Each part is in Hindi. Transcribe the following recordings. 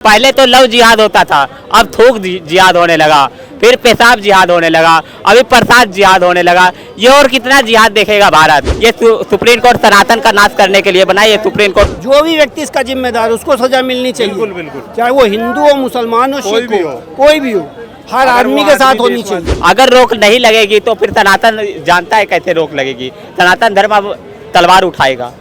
पहले तो लव जिहाद होता था, अब थूक जिहाद होने लगा, फिर पेशाब जिहाद होने लगा, अभी प्रसाद जिहाद होने लगा। ये और कितना जिहाद देखेगा भारत? ये सुप्रीम कोर्ट सनातन का नाश करने के लिए बना। ये सुप्रीम कोर्ट जो भी व्यक्ति इसका जिम्मेदार, उसको सजा मिलनी चाहिए। बिल्कुल बिल्कुल, चाहे वो हिंदू हो, मुसलमान हो, सिख हो, कोई भी हो, हर आदमी के साथ होनी चाहिए। अगर रोक नहीं लगेगी तो फिर सनातन जानता है कैसे रोक लगेगी। सनातन धर्म अब तलवार उठाएगा,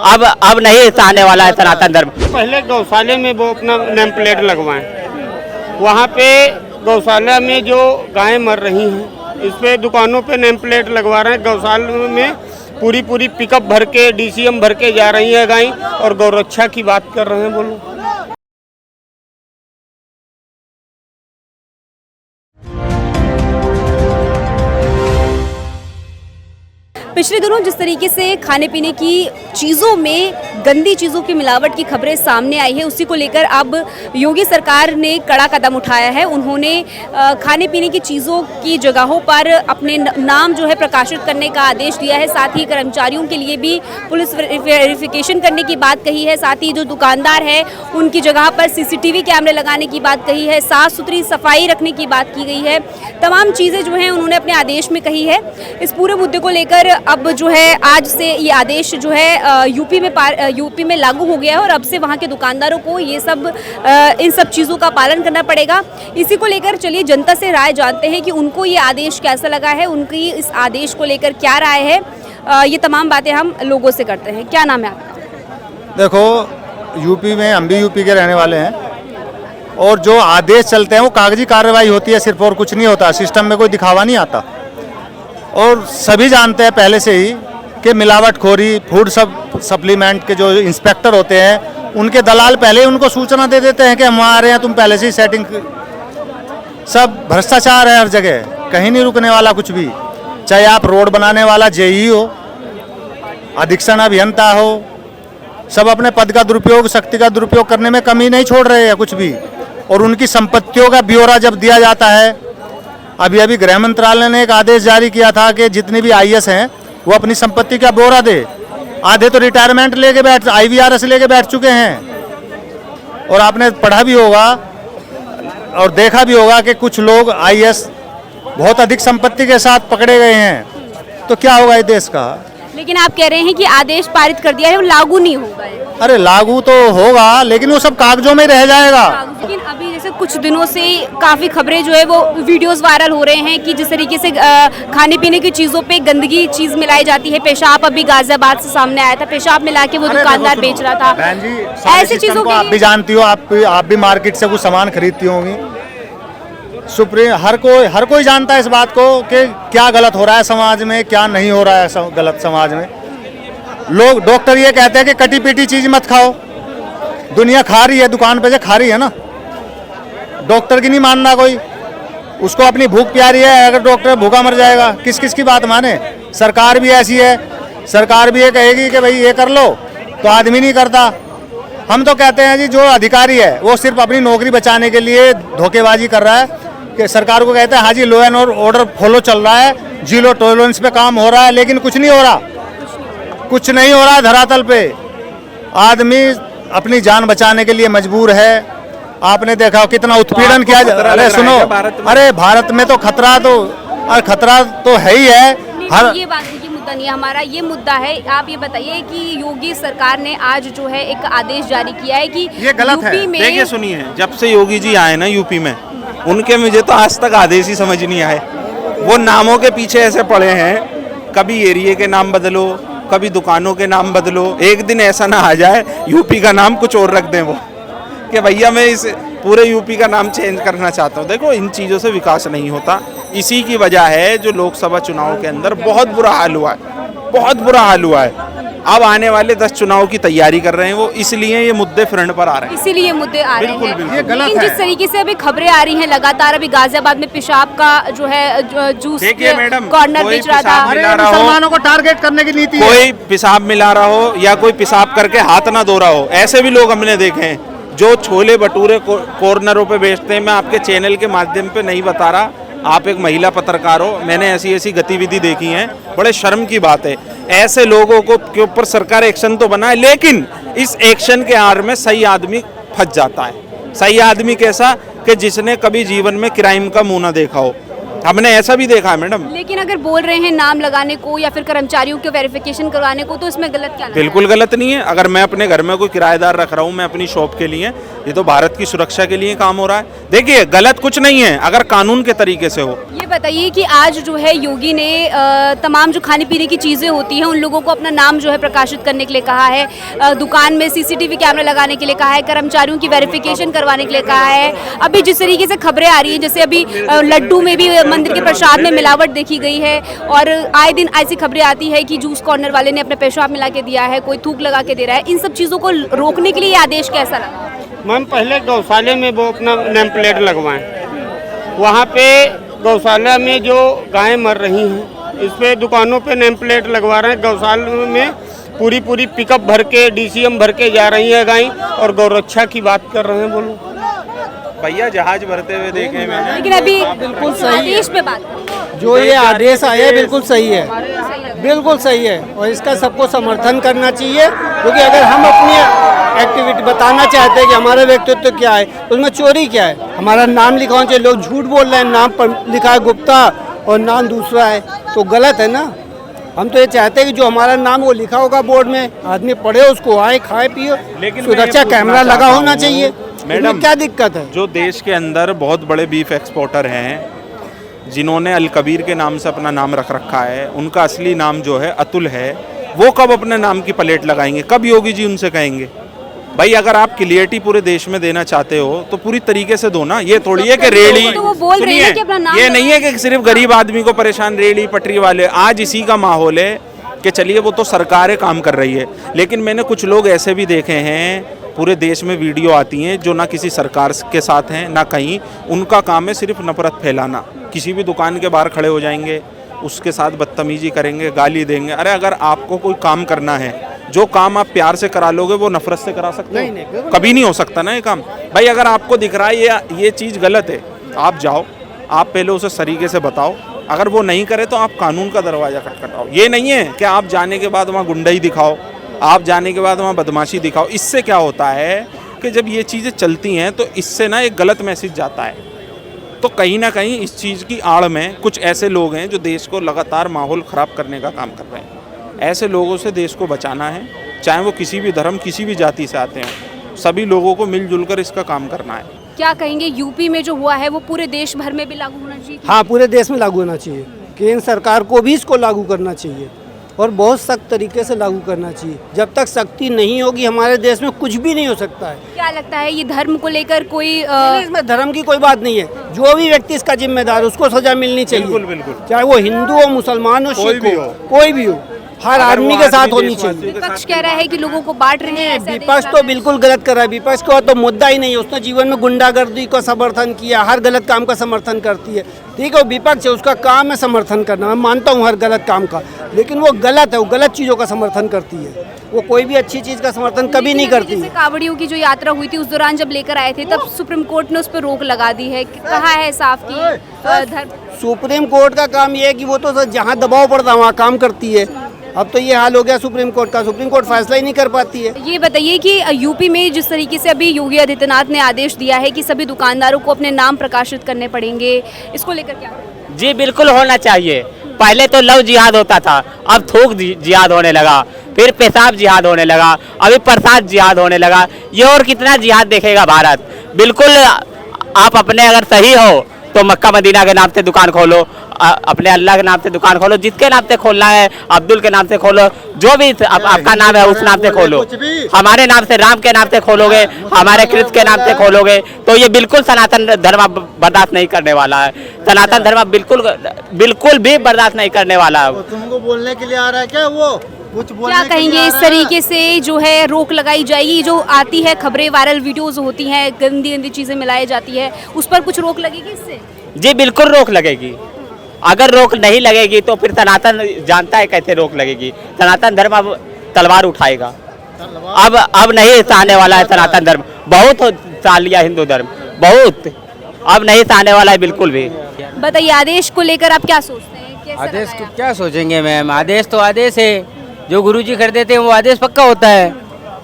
अब नहीं सहने वाला है सनातन धर्म। पहले गौशाले में वो अपना नेम प्लेट लगवाएं, वहाँ पे गौशाला में जो गायें मर रही हैं इस पे दुकानों पे नेम प्लेट लगवा रहे हैं। गौशाला में पूरी पिकअप भर के डीसीएम भर के जा रही है गायें और गौरक्षा की बात कर रहे हैं। बोलो, पिछले दिनों जिस तरीके से खाने पीने की चीज़ों में गंदी चीज़ों की मिलावट की खबरें सामने आई है, उसी को लेकर अब योगी सरकार ने कड़ा कदम उठाया है। उन्होंने खाने पीने की चीज़ों की जगहों पर अपने नाम जो है प्रकाशित करने का आदेश दिया है। साथ ही कर्मचारियों के लिए भी पुलिस वेरिफिकेशन करने की बात कही है। साथ ही जो दुकानदार है उनकी जगह पर सीसीटीवी कैमरे लगाने की बात कही है। साफ सुथरी सफाई रखने की बात की गई है। तमाम चीज़ें जो हैं उन्होंने अपने आदेश में कही है। इस पूरे मुद्दे को लेकर अब जो है आज से ये आदेश जो है यूपी में लागू हो गया है और अब से वहाँ के दुकानदारों को ये सब इन सब चीज़ों का पालन करना पड़ेगा। इसी को लेकर चलिए जनता से राय जानते हैं कि उनको ये आदेश कैसा लगा है, उनकी इस आदेश को लेकर क्या राय है। ये तमाम बातें हम लोगों से करते हैं। क्या नाम है आपका? देखो, यूपी में हम भी यूपी के रहने वाले हैं और जो आदेश चलते हैं वो कागजी कार्रवाई होती है सिर्फ, और कुछ नहीं होता। सिस्टम में कोई दिखावा नहीं आता और सभी जानते हैं पहले से ही कि मिलावटखोरी, फूड सप्लीमेंट के जो इंस्पेक्टर होते हैं उनके दलाल पहले ही उनको सूचना दे देते हैं कि हम आ रहे हैं, तुम पहले से ही सेटिंग। सब भ्रष्टाचार है हर जगह, कहीं नहीं रुकने वाला कुछ भी। चाहे आप रोड बनाने वाला जेई हो, अधीक्षण अभियंता हो, सब अपने पद का दुरुपयोग, शक्ति का दुरुपयोग करने में कमी नहीं छोड़ रहे हैं कुछ भी। और उनकी संपत्तियों का ब्यौरा जब दिया जाता है, अभी गृह मंत्रालय ने एक आदेश जारी किया था कि जितनी भी आईएएस हैं वो अपनी संपत्ति का ब्यौरा दे। आधे तो रिटायरमेंट लेके IVRS लेके बैठ चुके हैं। और आपने पढ़ा भी होगा और देखा भी होगा कि कुछ लोग आईएएस बहुत अधिक संपत्ति के साथ पकड़े गए हैं। तो क्या होगा इस देश का? लेकिन आप कह रहे हैं कि आदेश पारित कर दिया है, वो लागू नहीं होगा। अरे लागू तो होगा लेकिन वो सब कागजों में रह जाएगा। लेकिन अभी जैसे कुछ दिनों से काफ़ी खबरें जो है वो वीडियोस वायरल हो रहे हैं कि जिस तरीके से खाने पीने की चीज़ों पे गंदगी चीज़ मिलाई जाती है। पेशाब अभी गाजियाबाद से सामने आया था, पेशाब मिला के वो दुकानदार बेच रहा था। ऐसी चीज़ों को आप भी जानती हो, आप भी मार्केट से कुछ सामान खरीदती होंगी। हर कोई जानता है इस बात को कि क्या गलत हो रहा है समाज में, क्या नहीं हो रहा है गलत समाज में। लोग, डॉक्टर ये कहते हैं कि कटी पीटी चीज मत खाओ। दुनिया खा रही है, दुकान पे से खा रही है ना। डॉक्टर की नहीं मानना कोई, उसको अपनी भूख प्यारी है। अगर डॉक्टर भूखा मर जाएगा, किस किस की बात माने? सरकार भी ऐसी है, सरकार भी ये कहेगी कि भाई ये कर लो, तो आदमी नहीं करता। हम तो कहते हैं जी जो अधिकारी है वो सिर्फ अपनी नौकरी बचाने के लिए धोखेबाजी कर रहा है कि सरकार को कहते हैं हाँ जी लॉ एंड ऑर्डर फॉलो चल रहा है, जीरो टॉलरेंस पे काम हो रहा है, लेकिन कुछ नहीं हो रहा। कुछ नहीं हो रहा है धरातल पे। आदमी अपनी जान बचाने के लिए मजबूर है। आपने देखा कितना उत्पीड़न किया। अरे सुनो, अरे भारत में तो खतरा तो है ही है। ये बात की मुद्दा नहीं है हमारा, ये मुद्दा है। आप ये बताइए कि योगी सरकार ने आज जो है एक आदेश जारी किया है कि ये गलत है। देखिए सुनिए, जब से योगी जी आए ना यूपी में, उनके मुझे तो आज तक आदेश ही समझ नहीं आए। वो नामों के पीछे ऐसे पड़े हैं, कभी एरिया के नाम बदलो, कभी दुकानों के नाम बदलो। एक दिन ऐसा ना आ जाए यूपी का नाम कुछ और रख दें वो कि भैया मैं इस पूरे यूपी का नाम चेंज करना चाहता हूँ। देखो, इन चीज़ों से विकास नहीं होता। इसी की वजह है जो लोकसभा चुनाव के अंदर बहुत बुरा हाल हुआ है, बहुत बुरा हाल हुआ है। अब आने वाले 10 चुनाव की तैयारी कर रहे हैं वो, इसलिए ये मुद्दे फ्रंट पर आ रहे हैं। इसीलिए मुद्दे आ रहे हैं। ये गलत लेकिन जिस तरीके से अभी खबरें आ रही हैं लगातार, अभी गाजियाबाद में पेशाब का जो है जूस कॉर्नर बेच रहा था। मुसलमानों को टारगेट करने की नीति है। कोई पेशाब मिला रहा हो या कोई पेशाब करके हाथ ना धो रहा हो, ऐसे भी लोग हमने देखे हैं जो छोले भटूरे कॉर्नरों पे बेचते हैं। मैं आपके चैनल के माध्यम पे नहीं बता रहा, आप एक महिला पत्रकार हो, मैंने ऐसी गतिविधि देखी है। बड़े शर्म की बात है। ऐसे लोगों को के ऊपर सरकार एक्शन तो बनाए, लेकिन इस एक्शन के आड़ में सही आदमी फंस जाता है। सही आदमी कैसा कि जिसने कभी जीवन में क्राइम का मुंह ना देखा हो। हमने ऐसा भी देखा है मैडम। लेकिन अगर बोल रहे हैं नाम लगाने को या फिर कर्मचारियों के वेरिफिकेशन करवाने को, तो इसमें गलत क्या लगता है? बिल्कुल गलत नहीं है। अगर मैं अपने घर में कोई किराएदार रख रहा हूँ, मैं अपनी शॉप के लिए, ये तो भारत की सुरक्षा के लिए काम हो रहा है। देखिए गलत कुछ नहीं है अगर कानून के तरीके से हो। ये बताइए कि आज जो है योगी ने तमाम जो खाने पीने की चीज़ें होती हैं उन लोगों को अपना नाम जो है प्रकाशित करने के लिए कहा है, दुकान में सीसीटीवी कैमरा लगाने के लिए कहा है, कर्मचारियों की वेरिफिकेशन करवाने के लिए कहा है। अभी जिस तरीके से खबरें आ रही हैं, जैसे अभी लड्डू में भी मंदिर के प्रसाद में मिलावट देखी गई है, और आए दिन ऐसी खबरें आती है कि जूस कॉर्नर वाले ने अपने पेशाब मिला के दिया है, कोई थूक लगा के दे रहा है। इन सब चीज़ों को रोकने के लिए ये आदेश कैसा लगा? मैम पहले गौशाले में वो अपना नेम प्लेट लगवाएं। वहाँ पे गौशाला में जो गायें मर रही हैं, इस पे दुकानों पे नेम प्लेट लगवा रहे हैं। गौशाला में पूरी पिकअप भर के DCM भर के जा रही है गायें, और गौरक्षा की बात कर रहे हैं। बोलो भैया जहाज भरते हुए देखे मैंने। लेकिन अभी बिल्कुल सही है। आदेश पे बात जो ये आदेश आया है बिल्कुल सही है, बिल्कुल सही है, और इसका सबको समर्थन करना चाहिए। क्योंकि अगर हम अपनी एक्टिविटी बताना चाहते हैं कि हमारा व्यक्तित्व क्या है, तो उसमें चोरी क्या है? हमारा नाम लिखा होना चाहिए। लोग झूठ बोल रहे हैं, नाम पर लिखा है गुप्ता और नाम दूसरा है, तो गलत है ना। हम तो ये चाहते हैं कि जो हमारा नाम वो लिखा होगा बोर्ड में, आदमी पढ़े, उसको आए, खाए पिए। लेकिन सुरक्षा कैमरा लगा होना चाहिए। मैडम क्या दिक्कत है? जो देश के अंदर बहुत बड़े बीफ एक्सपोर्टर हैं, जिन्होंने अल कबीर के नाम से अपना नाम रख रखा है, उनका असली नाम जो है अतुल है, वो कब अपने नाम की प्लेट लगाएंगे? कब योगी जी उनसे कहेंगे? भाई अगर आप क्लियरिटी पूरे देश में देना चाहते हो तो पूरी तरीके से दो ना। ये थोड़ी है कि रेड़ी, तो वो बोल रहे हैं कि अपना नाम ये नहीं है कि सिर्फ गरीब आदमी को परेशान, रेड़ी पटरी वाले। आज इसी का माहौल है कि चलिए वो तो सरकारें काम कर रही है, लेकिन मैंने कुछ लोग ऐसे भी देखे हैं, पूरे देश में वीडियो आती हैं, जो ना किसी सरकार के साथ हैं ना कहीं, उनका काम है सिर्फ नफरत फैलाना। किसी भी दुकान के बाहर खड़े हो जाएंगे, उसके साथ बदतमीजी करेंगे, गाली देंगे। अरे अगर आपको कोई काम करना है, जो काम आप प्यार से करा लोगे वो नफरत से करा सकते हो? कभी नहीं हो सकता ना ये काम। भाई अगर आपको दिख रहा है ये चीज़ गलत है, आप जाओ, आप पहले उसे तरीके से बताओ। अगर वो नहीं करे तो आप कानून का दरवाज़ा खटखटाओ। ये नहीं है कि आप जाने के बाद वहाँ गुंडाई दिखाओ, आप जाने के बाद वहाँ बदमाशी दिखाओ। इससे क्या होता है कि जब ये चीज़ें चलती हैं तो इससे ना एक गलत मैसेज जाता है। तो कहीं ना कहीं इस चीज़ की आड़ में कुछ ऐसे लोग हैं जो देश को लगातार माहौल ख़राब करने का काम कर रहे हैं। ऐसे लोगों से देश को बचाना है, चाहे वो किसी भी धर्म, किसी भी जाति से आते हैं, सभी लोगों को मिलजुल कर इसका काम करना है। क्या कहेंगे, यूपी में जो हुआ है वो पूरे देश भर में भी लागू होना चाहिए? हाँ, पूरे देश में लागू होना चाहिए। केंद्र सरकार को भी इसको लागू करना चाहिए, और बहुत सख्त तरीके से लागू करना चाहिए। जब तक सख्ती नहीं होगी हमारे देश में कुछ भी नहीं हो सकता है। क्या लगता है ये धर्म को लेकर कोई इसमें धर्म की कोई बात नहीं है। जो भी व्यक्ति इसका जिम्मेदार है उसको सजा मिलनी चाहिए। बिल्कुल बिल्कुल, चाहे वो हिंदू हो, मुसलमान हो, सिख हो, कोई भी हो, हर आदमी के साथ होनी चाहिए। विपक्ष कह रहा है कि लोगों को बांट रहे हैं, ऐसा विपक्ष तो बिल्कुल गलत कर रहा है। विपक्ष का तो मुद्दा ही नहीं है। उसने जीवन में गुंडागर्दी का समर्थन किया, हर गलत काम का समर्थन करती है। ठीक है, वो विपक्ष है, उसका काम है समर्थन करना। मैं मानता हूँ हर गलत काम का, लेकिन वो गलत है, वो गलत चीज़ों का समर्थन करती है। वो कोई भी अच्छी चीज़ का समर्थन कभी नहीं करती। जैसे कांवड़ियों की जो यात्रा हुई थी उस दौरान जब लेकर आए थे, तब सुप्रीम कोर्ट ने उस पर रोक लगा दी है। कहा है साफ कि धर्म, सुप्रीम कोर्ट का काम ये है कि वो तो जहाँ दबाव पड़ता है वहाँ काम करती है। अब तो ये हाल हो गया सुप्रीम कोर्ट का, सुप्रीम कोर्ट फैसला ही नहीं कर पाती है। ये बताइए कि यूपी में जिस तरीके से अभी योगी आदित्यनाथ ने आदेश दिया है कि सभी दुकानदारों को अपने नाम प्रकाशित करने पड़ेंगे, इसको लेकर क्या? जी बिल्कुल होना चाहिए। पहले तो लव जिहाद होता था, अब थूक जिहाद होने लगा, फिर पेशाब जिहाद होने लगा, अभी प्रसाद जिहाद होने लगा। ये और कितना जिहाद देखेगा भारत? बिल्कुल आप अपने अगर सही हो तो मक्का मदीना के नाम से दुकान खोलो, अपने अल्लाह के नाम से दुकान खोलो, जिसके नाम से खोलना है, अब्दुल के नाम से खोलो, जो भी आपका नाम है उस नाम से खोलो। हमारे नाम से, राम के नाम से खोलोगे, हमारे कृष्ण के नाम से खोलोगे, तो ये बिल्कुल सनातन धर्म बर्दाश्त नहीं करने वाला है। सनातन धर्म बिल्कुल भी बर्दाश्त नहीं करने वाला है। तुमको बोलने के लिए आ रहा है क्या? वो कुछ क्या कहेंगे, इस तरीके से जो है रोक लगाई जाएगी? जो आती है खबरें, वायरल वीडियोस होती हैं, गंदी गंदी चीजें मिलाई जाती है, उस पर कुछ रोक लगेगी इससे? जी बिल्कुल रोक लगेगी। अगर रोक नहीं लगेगी तो फिर सनातन जानता है कैसे रोक लगेगी। सनातन धर्म अब तलवार उठाएगा। अब नहीं सहने वाला है सनातन धर्म। बहुत सह लिया हिंदू धर्म, बहुत, अब नहीं सहने वाला है बिल्कुल भी। बताइए, आदेश को लेकर आप क्या सोचते हैं? कैसा आदेश लगा क्या सोचेंगे मैम? आदेश तो आदेश है, जो गुरुजी कर देते हैं वो आदेश पक्का होता है।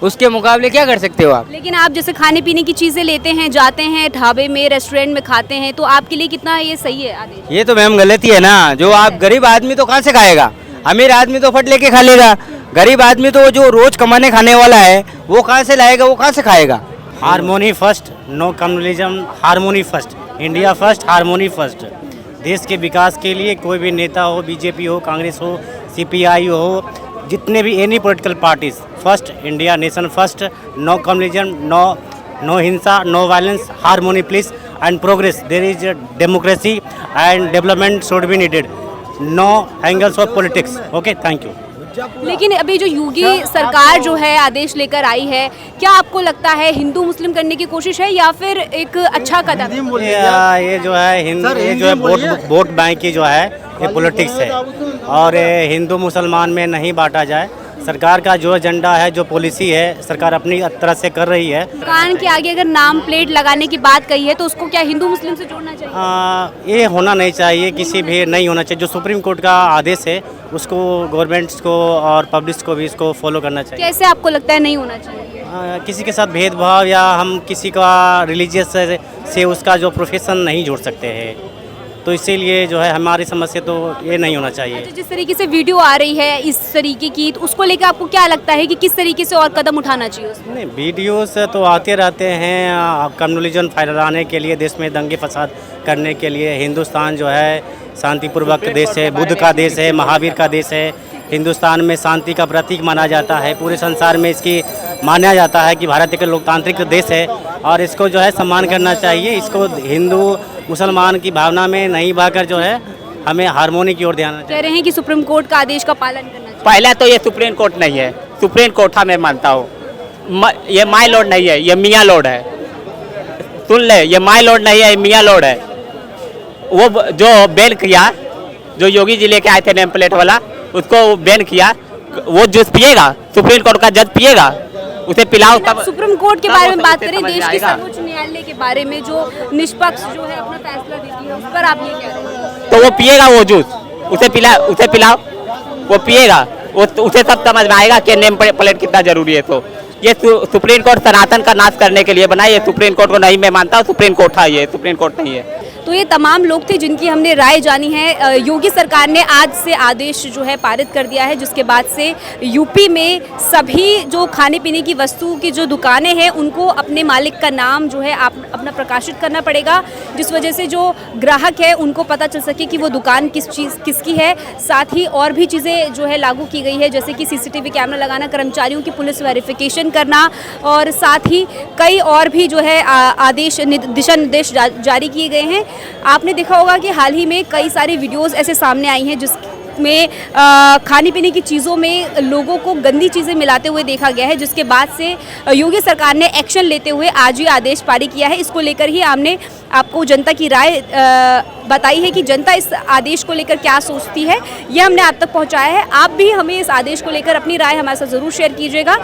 उसके मुकाबले क्या कर सकते हो आप? लेकिन आप जैसे खाने पीने की चीज़ें लेते हैं, जाते हैं ढाबे में, रेस्टोरेंट में खाते हैं, तो आपके लिए कितना ये सही है आदेश? ये तो मैम गलती है ना। जो आप गरीब आदमी तो कहाँ से खाएगा? अमीर आदमी तो फट लेके खा लेगा। गरीब आदमी तो जो रोज कमाने खाने वाला है वो कहाँ से लाएगा, वो कहाँ से खाएगा? Harmony first, no communalism, harmony first, India first, harmony first. देश के विकास के लिए कोई भी नेता हो, बीजेपी हो, कांग्रेस हो, सीपीआई हो, जितने भी any political parties, first India, nation first, no communalism, no हिंसा, no violence, harmony please and progress. There is democracy and development should be needed, no angles of politics. Okay, thank you. लेकिन अभी जो योगी सरकार जो है आदेश लेकर आई है, क्या आपको लगता है हिंदू मुस्लिम करने की कोशिश है या फिर एक अच्छा कदम है? ये जो है ये जो है वोट बैंक की जो है ये पॉलिटिक्स है, और हिंदू मुसलमान में नहीं बांटा जाए। सरकार का जो एजेंडा है, जो पॉलिसी है, सरकार अपनी तरह से कर रही है। दुकान के आगे अगर नाम प्लेट लगाने की बात कही है तो उसको क्या हिंदू मुस्लिम से जोड़ना चाहिए? ये होना नहीं चाहिए, किसी भी नहीं होना चाहिए। जो सुप्रीम कोर्ट का आदेश है उसको गवर्नमेंट्स को और पब्लिक को भी इसको फॉलो करना चाहिए। कैसे आपको लगता है नहीं होना चाहिए? किसी के साथ भेदभाव या हम किसी का रिलीजियस से उसका जो प्रोफेशन नहीं जोड़ सकते हैं, तो इसीलिए जो है हमारी समस्या तो ये नहीं होना चाहिए। अच्छा, जिस तरीके से वीडियो आ रही है इस तरीके की, तो उसको लेकर आपको क्या लगता है कि किस तरीके से और कदम उठाना चाहिए उसमें? नहीं, वीडियोस तो आते रहते हैं कम्युनलिज्म फैलाने के लिए, देश में दंगे फसाद करने के लिए। हिंदुस्तान जो है शांतिपूर्वक देश है, बुद्ध का देश है, महावीर का देश है। हिंदुस्तान में शांति का प्रतीक माना जाता है। पूरे संसार में इसकी माना जाता है कि भारत एक लोकतांत्रिक देश है और इसको जो है सम्मान करना चाहिए। इसको हिंदू मुसलमान की भावना में नहीं बहाकर जो है हमें हारमोनी की ओर ध्यान देना चाहिए। कह रहे हैं कि सुप्रीम कोर्ट का आदेश का पालन करना चाहिए। पहला तो ये सुप्रीम कोर्ट नहीं है, सुप्रीम कोर्ट था मैं मानता हूँ। ये माई लॉर्ड नहीं है, ये मियाँ लॉर्ड है। सुन ले, ये माई लॉर्ड नहीं है, ये मियाँ लॉर्ड है। वो जो बैन किया, जो योगी जी लेके आए थे नेम प्लेट वाला, उसको बैन किया। वो जूस पिएगा, सुप्रीम कोर्ट का जज पिएगा, उसे पिलाओ तब। सुप्रीम कोर्ट के बारे में बात करें, समझ देश के आएगा। सर्वोच्च न्यायालय के बारे में जो निष्पक्ष जो है अपना फैसला देती है, उस पर आप ये कह रहे हैं? तो वो पिएगा वो जूस, उसे पिलाओ, वो पिएगा, उसे सब समझ में आएगा कि नेम प्लेट कितना जरूरी है। तो ये सुप्रीम कोर्ट सनातन का नाश करने के लिए बनाई है। सुप्रीम कोर्ट को नहीं मैं मानता हूँ, सुप्रीम कोर्ट था, ये सुप्रीम कोर्ट नहीं है। तो ये तमाम लोग थे जिनकी हमने राय जानी है। योगी सरकार ने आज से आदेश जो है पारित कर दिया है, जिसके बाद से यूपी में सभी जो खाने पीने की वस्तु की जो दुकानें हैं उनको अपने मालिक का नाम जो है अपना प्रकाशित करना पड़ेगा, जिस वजह से जो ग्राहक है उनको पता चल सके कि वो दुकान किसकी है। साथ ही और भी चीज़ें जो है लागू की गई है, जैसे कि सीसीटीवी कैमरा लगाना, कर्मचारियों की पुलिस वेरिफिकेशन करना, और साथ ही कई और भी जो है आदेश दिशा निर्देश जारी किए गए हैं। आपने देखा होगा कि हाल ही में कई सारी वीडियोस ऐसे सामने आई हैं जिसमें खाने पीने की चीज़ों में लोगों को गंदी चीज़ें मिलाते हुए देखा गया है, जिसके बाद से योगी सरकार ने एक्शन लेते हुए आज ही आदेश पारित किया है। इसको लेकर ही हमने आपको जनता की राय बताई है कि जनता इस आदेश को लेकर क्या सोचती है, यह हमने आप तक पहुंचाया है। आप भी हमें इस आदेश को लेकर अपनी राय हमारे साथ ज़रूर शेयर कीजिएगा।